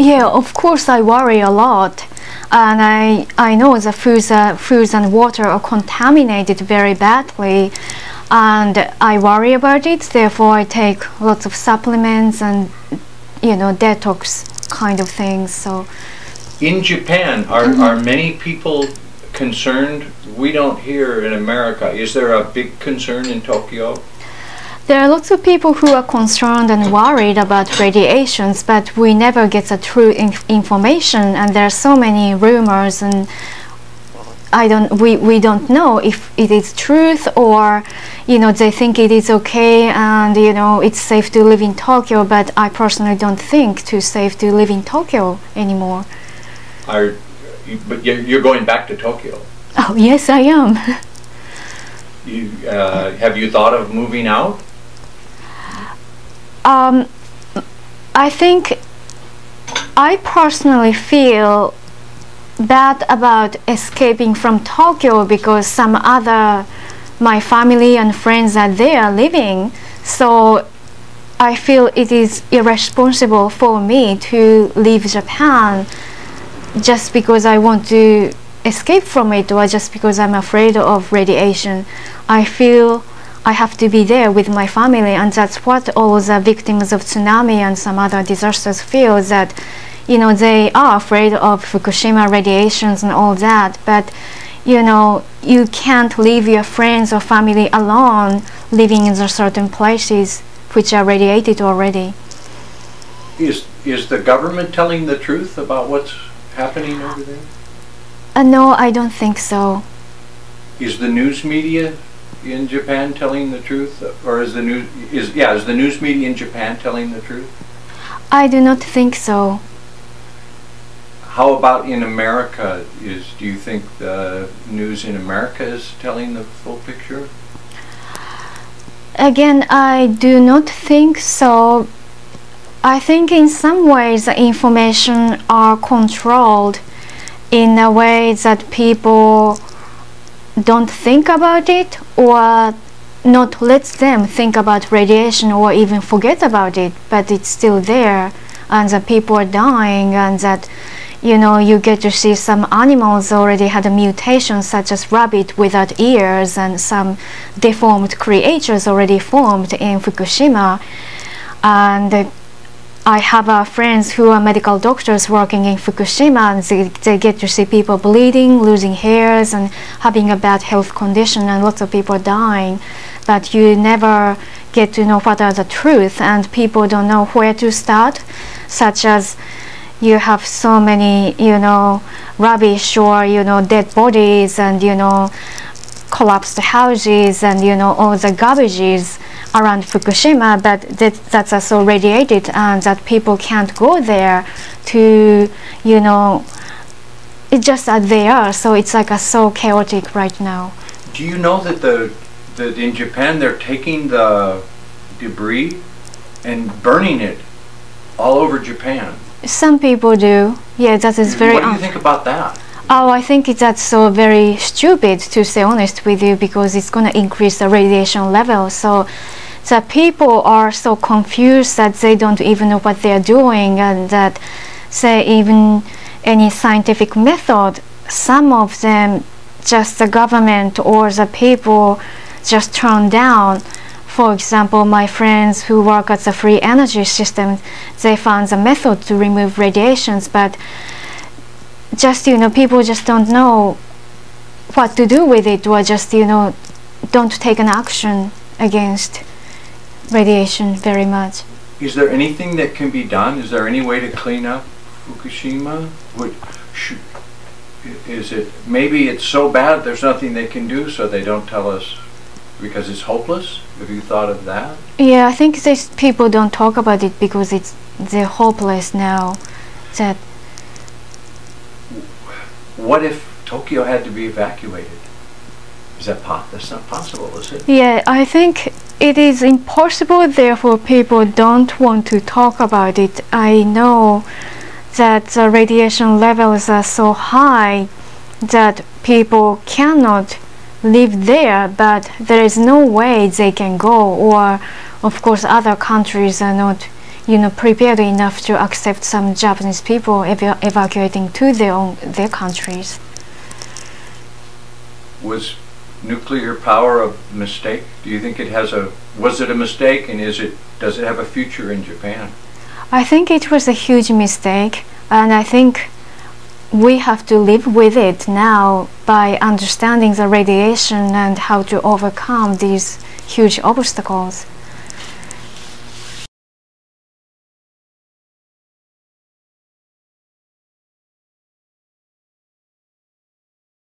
Yeah, of course I worry a lot, and I know the foods and water are contaminated very badly, and I worry about it. Therefore, I take lots of supplements and detox kind of things. So, in Japan, are many people concerned? We don't hear in America. Is there a big concern in Tokyo? there are lots of people who are concerned and worried about radiations, but we never get the true information, and there are so many rumors, and we don't know if it is truth, or they think it is okay and it's safe to live in Tokyo, but I personally don't think it's safe to live in Tokyo anymore. But you're going back to Tokyo? Oh yes, I am. Have you thought of moving out? I think I personally feel bad about escaping from Tokyo because my family and friends are there living, so I feel it is irresponsible for me to leave Japan just because I want to escape from it, or just because I'm afraid of radiation. I feel I have to be there with my family, and that's what all the victims of tsunami and some other disasters feel, that they are afraid of Fukushima radiations and all that, but you can't leave your friends or family alone living in the certain places which are radiated already. Is the government telling the truth about what's happening over there? No, I don't think so. Is the news media in Japan telling the truth, or is the news media in Japan telling the truth? I do not think so. How about in America? Do you think the news in America is telling the full picture? Again, I do not think so. I think in some ways the information are controlled in a way that people don't think about it, or not let them think about radiation or even forget about it, but it's still there, and the people are dying, and that you get to see some animals already had a mutation, such as rabbit without ears, and some deformed creatures already formed in Fukushima. And I have friends who are medical doctors working in Fukushima, and they get to see people bleeding, losing hairs, and having a bad health condition, and lots of people dying. But you never get to know what are the truth, and people don't know where to start, such as you have so many, rubbish or, dead bodies, and, collapsed houses, and, all the garbages around Fukushima, but that's also radiated, and that people can't go there to, it's just that they are, so it's like so chaotic right now. Do you know that in Japan they're taking the debris and burning it all over Japan? Some people do. Yeah, that is very. What do you think about that? Oh, I think that's so very stupid, to say honest with you, because it's going to increase the radiation level. So the people are so confused that they don't even know what they're doing, and that say even any scientific method, some of them just the government or the people just turn down. For example, my friends who work at the free energy system, they found a method to remove radiations, but just people just don't know what to do with it, or just don't take an action against radiation very much. Is there anything that can be done? Is there any way to clean up Fukushima? Is it maybe it's so bad there's nothing they can do, so they don't tell us because it's hopeless? Have you thought of that? Yeah, I think these people don't talk about it because they're hopeless now. That. What if Tokyo had to be evacuated? That's not possible, is it? Yeah, I think it is impossible, therefore people don't want to talk about it. I know that the radiation levels are so high that people cannot live there, but there is no way they can go, or of course other countries are not prepared enough to accept some Japanese people evacuating to their countries. Was nuclear power a mistake? Do you think was it a mistake, and does it have a future in Japan? I think it was a huge mistake, and I think we have to live with it now by understanding the radiation and how to overcome these huge obstacles.